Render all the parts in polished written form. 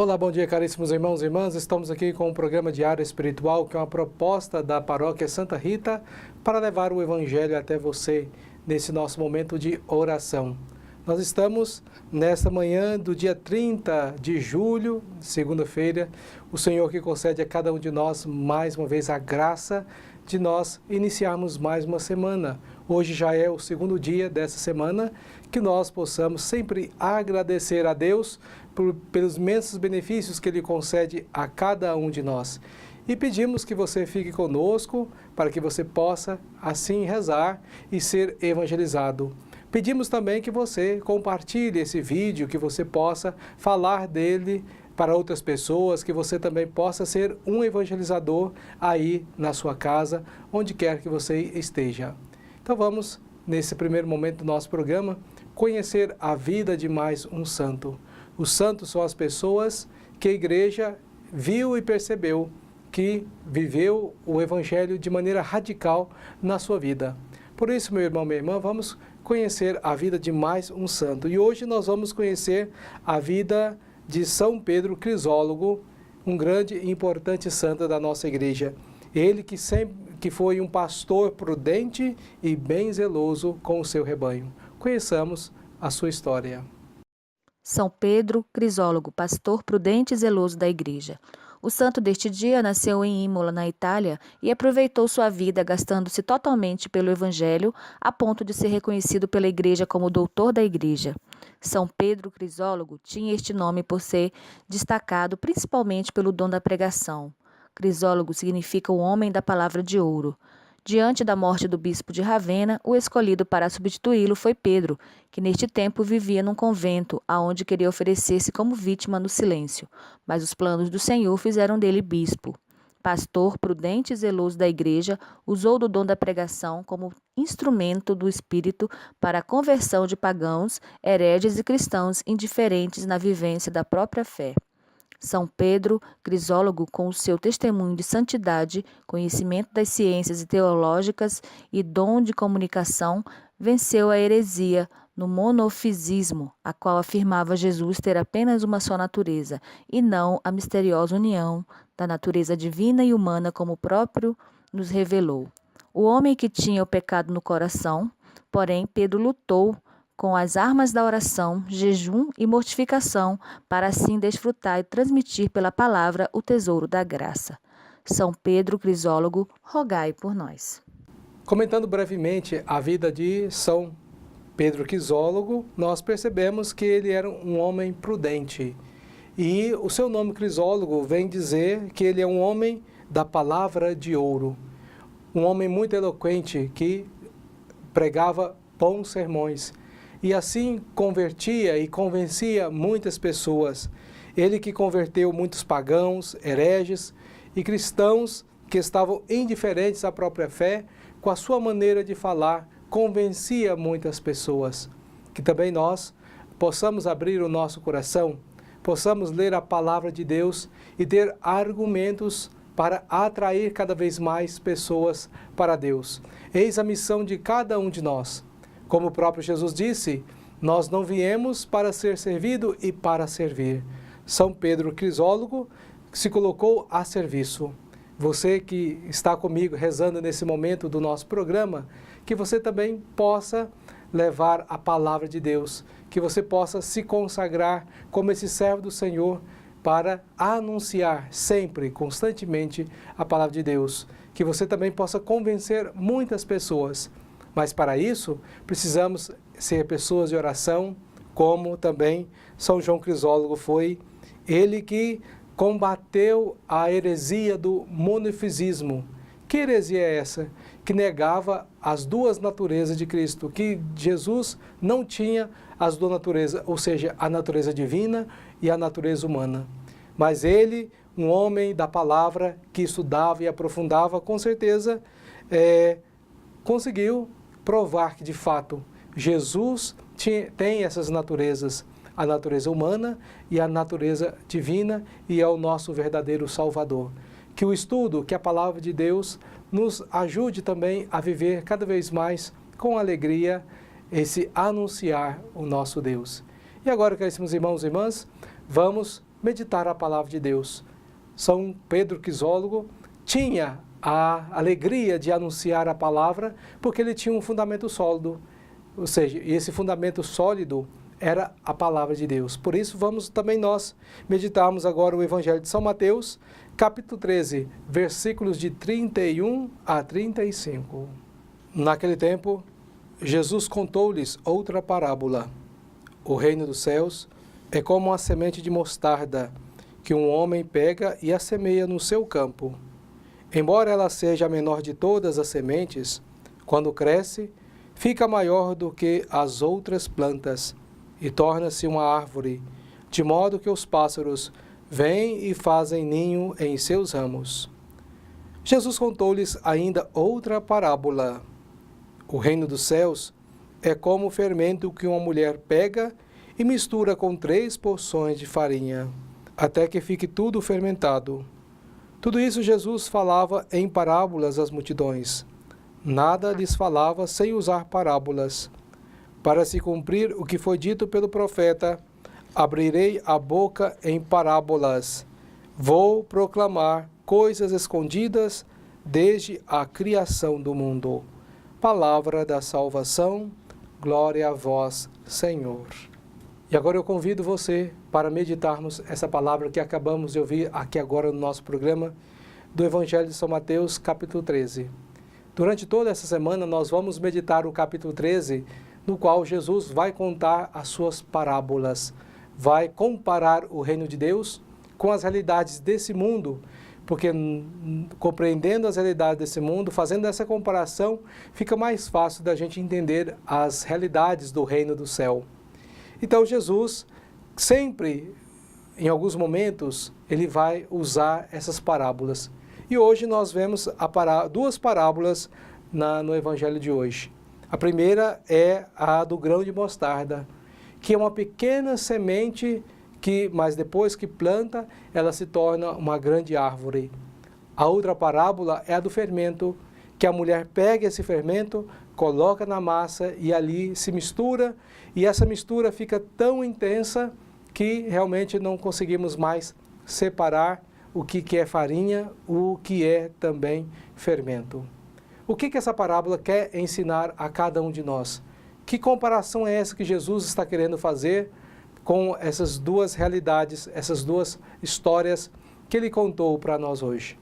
Olá, bom dia, caríssimos irmãos e irmãs. Estamos aqui com um programa diário espiritual, que é uma proposta da Paróquia Santa Rita para levar o Evangelho até você nesse nosso momento de oração. Nós estamos nesta manhã do dia 30 de julho, segunda-feira, o Senhor que concede a cada um de nós mais uma vez a graça de nós iniciarmos mais uma semana. Hoje já é o segundo dia dessa semana, que nós possamos sempre agradecer a Deus pelos imensos benefícios que Ele concede a cada um de nós. E pedimos que você fique conosco para que você possa assim rezar e ser evangelizado. Pedimos também que você compartilhe esse vídeo, que você possa falar dele para outras pessoas, que você também possa ser um evangelizador aí na sua casa, onde quer que você esteja. Então vamos, nesse primeiro momento do nosso programa, conhecer a vida de mais um santo. Os santos são as pessoas que a igreja viu e percebeu que viveu o Evangelho de maneira radical na sua vida. Por isso, meu irmão, minha irmã, vamos conhecer a vida de mais um santo. E hoje nós vamos conhecer a vida de São Pedro Crisólogo, um grande e importante santo da nossa igreja. Ele que foi um pastor prudente e bem zeloso com o seu rebanho. Conheçamos a sua história. São Pedro Crisólogo, pastor prudente e zeloso da igreja. O santo deste dia nasceu em Imola, na Itália, e aproveitou sua vida gastando-se totalmente pelo Evangelho, a ponto de ser reconhecido pela igreja como doutor da igreja. São Pedro Crisólogo tinha este nome por ser destacado principalmente pelo dom da pregação. Crisólogo significa o homem da palavra de ouro. Diante da morte do bispo de Ravenna, o escolhido para substituí-lo foi Pedro, que neste tempo vivia num convento, aonde queria oferecer-se como vítima no silêncio, mas os planos do Senhor fizeram dele bispo. Pastor prudente e zeloso da igreja, usou do dom da pregação como instrumento do Espírito para a conversão de pagãos, hereges e cristãos indiferentes na vivência da própria fé. São Pedro Crisólogo, com o seu testemunho de santidade, conhecimento das ciências teológicas e dom de comunicação, venceu a heresia no monofisismo, a qual afirmava Jesus ter apenas uma só natureza, e não a misteriosa união da natureza divina e humana, como o próprio nos revelou. O homem que tinha o pecado no coração, porém, Pedro lutou com as armas da oração, jejum e mortificação, para assim desfrutar e transmitir pela palavra o tesouro da graça. São Pedro Crisólogo, rogai por nós. Comentando brevemente a vida de São Pedro Crisólogo, nós percebemos que ele era um homem prudente. E o seu nome Crisólogo vem dizer que ele é um homem da palavra de ouro. Um homem muito eloquente que pregava bons sermões. E assim convertia e convencia muitas pessoas. Ele que converteu muitos pagãos, hereges e cristãos que estavam indiferentes à própria fé, com a sua maneira de falar, convencia muitas pessoas. Que também nós possamos abrir o nosso coração, possamos ler a palavra de Deus e ter argumentos para atrair cada vez mais pessoas para Deus. Eis a missão de cada um de nós. Como o próprio Jesus disse, nós não viemos para ser servido e para servir. São Pedro Crisólogo se colocou a serviço. Você que está comigo rezando nesse momento do nosso programa, que você também possa levar a palavra de Deus, que você possa se consagrar como esse servo do Senhor para anunciar sempre, constantemente, a palavra de Deus. Que você também possa convencer muitas pessoas. Mas para isso, precisamos ser pessoas de oração, como também São João Crisólogo foi. Ele que combateu a heresia do monofisismo. Que heresia é essa? Que negava as duas naturezas de Cristo, que Jesus não tinha as duas naturezas, ou seja, a natureza divina e a natureza humana. Mas ele, um homem da palavra, que estudava e aprofundava, com certeza conseguiu provar que, de fato, Jesus tem essas naturezas, a natureza humana e a natureza divina, e é o nosso verdadeiro Salvador. Que o estudo, que a palavra de Deus nos ajude também a viver cada vez mais com alegria esse anunciar o nosso Deus. E agora, caríssimos irmãos e irmãs, vamos meditar a palavra de Deus. São Pedro Crisólogo tinha a alegria de anunciar a palavra porque ele tinha um fundamento sólido, ou seja, esse fundamento sólido era a palavra de Deus. Por isso, vamos também nós meditarmos agora o Evangelho de São Mateus, capítulo 13, versículos de 31 a 35. Naquele tempo, Jesus contou-lhes outra parábola. O reino dos céus é como uma semente de mostarda, que um homem pega e a semeia no seu campo. Embora ela seja a menor de todas as sementes, quando cresce, fica maior do que as outras plantas e torna-se uma árvore, de modo que os pássaros vêm e fazem ninho em seus ramos. Jesus contou-lhes ainda outra parábola. O reino dos céus é como o fermento que uma mulher pega e mistura com 3 porções de farinha, até que fique tudo fermentado. Tudo isso Jesus falava em parábolas às multidões. Nada lhes falava sem usar parábolas. Para se cumprir o que foi dito pelo profeta, abrirei a boca em parábolas. Vou proclamar coisas escondidas desde a criação do mundo. Palavra da salvação, glória a vós, Senhor. E agora eu convido você para meditarmos essa palavra que acabamos de ouvir aqui agora no nosso programa do Evangelho de São Mateus, capítulo 13. Durante toda essa semana nós vamos meditar o capítulo 13, no qual Jesus vai contar as suas parábolas, vai comparar o reino de Deus com as realidades desse mundo, porque compreendendo as realidades desse mundo, fazendo essa comparação, fica mais fácil da gente entender as realidades do reino do céu. Então Jesus, sempre, em alguns momentos, ele vai usar essas parábolas. E hoje nós vemos duas parábolas no Evangelho de hoje. A primeira é a do grão de mostarda, que é uma pequena semente mas depois que planta, ela se torna uma grande árvore. A outra parábola é a do fermento, que a mulher pega esse fermento, coloca na massa e ali se mistura, e essa mistura fica tão intensa que realmente não conseguimos mais separar o que é farinha, o que é também fermento. O que essa parábola quer ensinar a cada um de nós? Que comparação é essa que Jesus está querendo fazer com essas duas realidades, essas duas histórias que ele contou para nós hoje?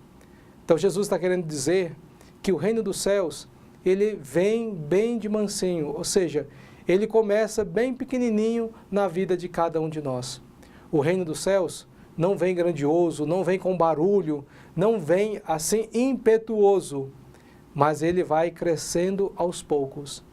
Então Jesus está querendo dizer que o reino dos céus, ele vem bem de mansinho, ou seja, ele começa bem pequenininho na vida de cada um de nós. O reino dos céus não vem grandioso, não vem com barulho, não vem assim impetuoso, mas ele vai crescendo aos poucos.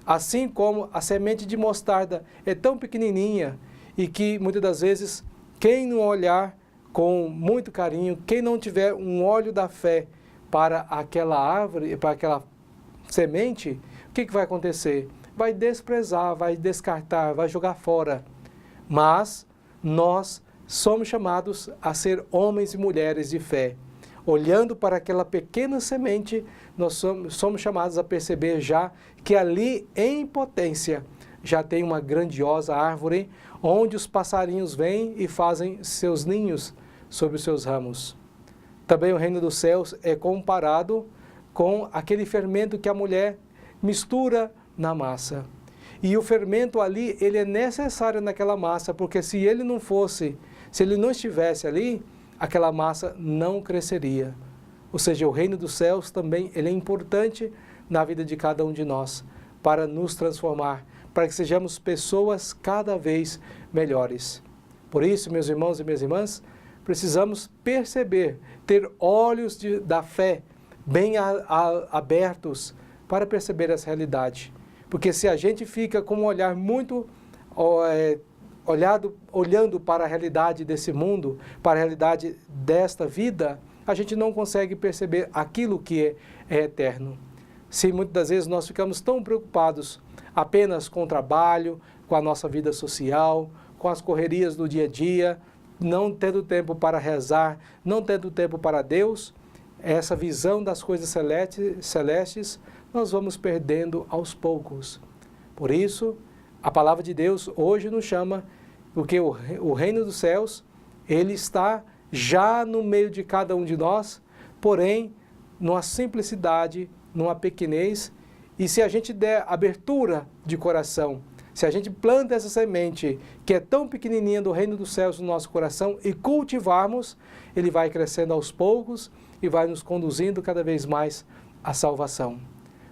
Assim como a semente de mostarda é tão pequenininha e que muitas das vezes quem não olhar com muito carinho, quem não tiver um olho da fé para aquela árvore, para aquela semente, o que vai acontecer? Vai desprezar, vai descartar, vai jogar fora. Mas nós somos chamados a ser homens e mulheres de fé. Olhando para aquela pequena semente, nós somos chamados a perceber já que ali, em potência, já tem uma grandiosa árvore, onde os passarinhos vêm e fazem seus ninhos sobre os seus ramos. Também o reino dos céus é comparado com aquele fermento que a mulher mistura na massa. E o fermento ali, ele é necessário naquela massa, porque se ele não estivesse ali, aquela massa não cresceria. Ou seja, o reino dos céus também ele é importante na vida de cada um de nós, para nos transformar, para que sejamos pessoas cada vez melhores. Por isso, meus irmãos e minhas irmãs, precisamos perceber, ter olhos da fé bem abertos para perceber essa realidade. Porque se a gente fica com um olhar muito olhando para a realidade desse mundo, para a realidade desta vida, a gente não consegue perceber aquilo que é eterno. Se muitas das vezes nós ficamos tão preocupados apenas com o trabalho, com a nossa vida social, com as correrias do dia a dia, não tendo tempo para rezar, não tendo tempo para Deus, essa visão das coisas celestes, nós vamos perdendo aos poucos. Por isso, a palavra de Deus hoje nos chama, porque o reino dos céus, Ele está já no meio de cada um de nós, porém, numa simplicidade, numa pequenez, e se a gente der abertura de coração, se a gente planta essa semente, que é tão pequenininha do reino dos céus no nosso coração, e cultivarmos, ele vai crescendo aos poucos e vai nos conduzindo cada vez mais à salvação.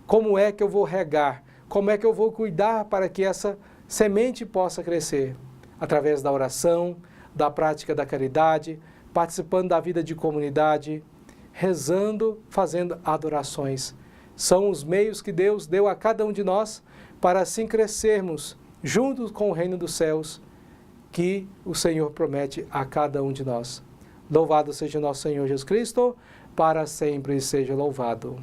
Como é que eu vou regar? Como é que eu vou cuidar para que essa semente possa crescer? Através da oração, da prática da caridade, participando da vida de comunidade, rezando, fazendo adorações. São os meios que Deus deu a cada um de nós para assim crescermos juntos com o reino dos céus que o Senhor promete a cada um de nós. Louvado seja o nosso Senhor Jesus Cristo, para sempre seja louvado.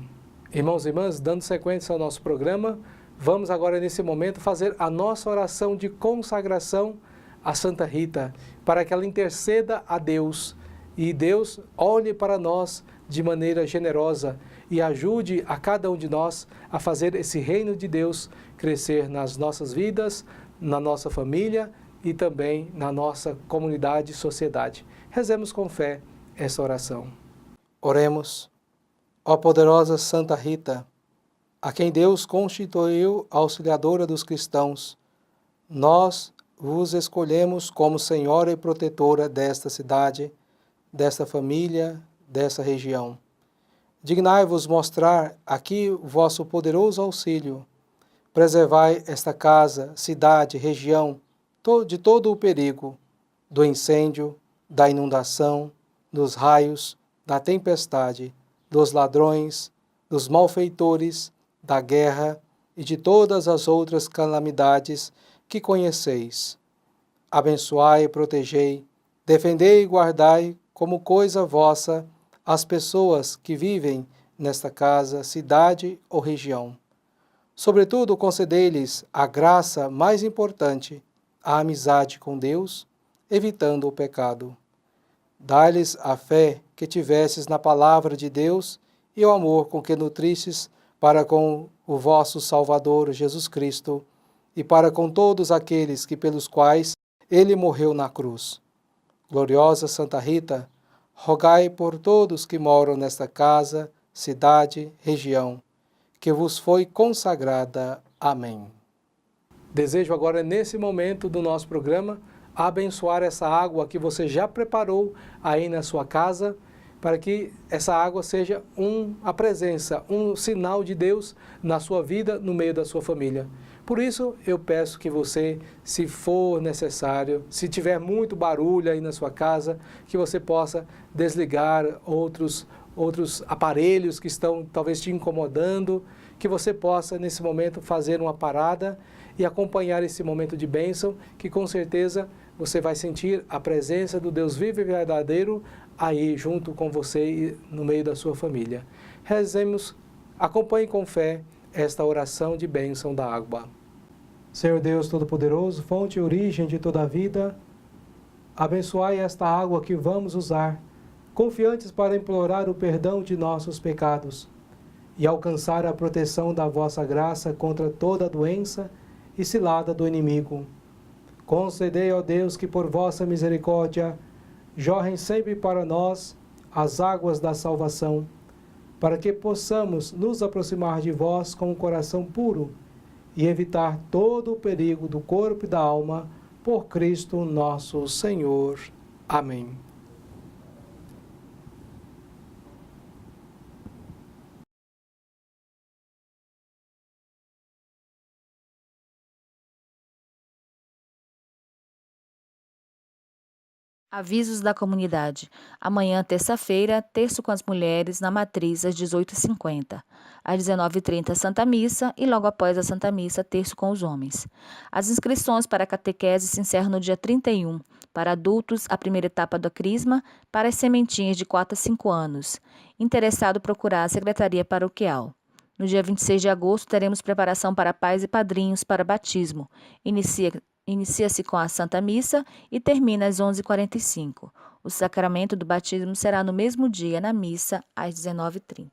Irmãos e irmãs, dando sequência ao nosso programa, vamos agora nesse momento fazer a nossa oração de consagração a Santa Rita, para que ela interceda a Deus e Deus olhe para nós de maneira generosa e ajude a cada um de nós a fazer esse reino de Deus crescer nas nossas vidas, na nossa família e também na nossa comunidade e sociedade. Rezemos com fé essa oração. Oremos. Ó poderosa Santa Rita, a quem Deus constituiu auxiliadora dos cristãos, nós vos escolhemos como senhora e protetora desta cidade, desta família, dessa região. Dignai-vos mostrar aqui o vosso poderoso auxílio. Preservai esta casa, cidade, região, de todo o perigo, do incêndio, da inundação, dos raios, da tempestade, dos ladrões, dos malfeitores, da guerra e de todas as outras calamidades que conheceis. Abençoai e protegei, defendei e guardai como coisa vossa as pessoas que vivem nesta casa, cidade ou região. Sobretudo, concedei-lhes a graça mais importante, a amizade com Deus, evitando o pecado. Dai-lhes a fé que tivesses na palavra de Deus e o amor com que nutristes para com o vosso Salvador Jesus Cristo e para com todos aqueles que pelos quais ele morreu na cruz. Gloriosa Santa Rita, rogai por todos que moram nesta casa, cidade, região, que vos foi consagrada. Amém. Desejo agora, nesse momento do nosso programa, abençoar essa água que você já preparou aí na sua casa, para que essa água seja a presença, um sinal de Deus na sua vida, no meio da sua família. Por isso, eu peço que você, se for necessário, se tiver muito barulho aí na sua casa, que você possa desligar outros aparelhos que estão talvez te incomodando, que você possa, nesse momento, fazer uma parada e acompanhar esse momento de bênção, que com certeza você vai sentir a presença do Deus vivo e verdadeiro aí junto com você e no meio da sua família. Rezemos, acompanhe com fé esta oração de bênção da água. Senhor Deus Todo-Poderoso, fonte e origem de toda a vida, abençoai esta água que vamos usar, confiantes para implorar o perdão de nossos pecados e alcançar a proteção da vossa graça contra toda doença e cilada do inimigo. Concedei, ó Deus, que por vossa misericórdia jorrem sempre para nós as águas da salvação, para que possamos nos aproximar de vós com um coração puro e evitar todo o perigo do corpo e da alma, por Cristo nosso Senhor. Amém. Avisos da comunidade. Amanhã, terça-feira, terço com as mulheres na Matriz, às 18h50. Às 19h30, Santa Missa e logo após a Santa Missa, terço com os homens. As inscrições para a catequese se encerram no dia 31. Para adultos, a primeira etapa da Crisma, para as sementinhas de 4 a 5 anos. Interessado procurar a Secretaria Paroquial. No dia 26 de agosto, teremos preparação para pais e padrinhos para batismo. Inicia-se com a Santa Missa e termina às 11h45. O sacramento do batismo será no mesmo dia, na missa, às 19h30.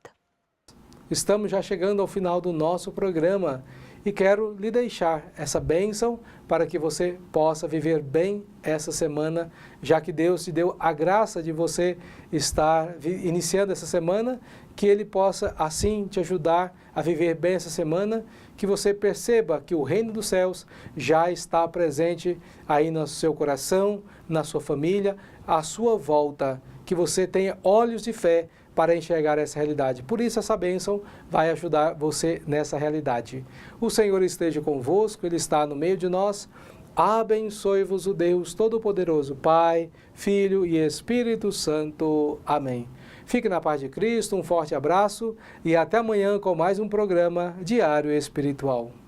Estamos já chegando ao final do nosso programa e quero lhe deixar essa bênção para que você possa viver bem essa semana, já que Deus te deu a graça de você estar iniciando essa semana, que Ele possa assim te ajudar a viver bem essa semana, que você perceba que o reino dos céus já está presente aí no seu coração, na sua família, à sua volta, que você tenha olhos de fé para enxergar essa realidade. Por isso, essa bênção vai ajudar você nessa realidade. O Senhor esteja convosco, Ele está no meio de nós. Abençoe-vos o Deus Todo-Poderoso, Pai, Filho e Espírito Santo. Amém. Fique na paz de Cristo, um forte abraço e até amanhã com mais um programa Diário Espiritual.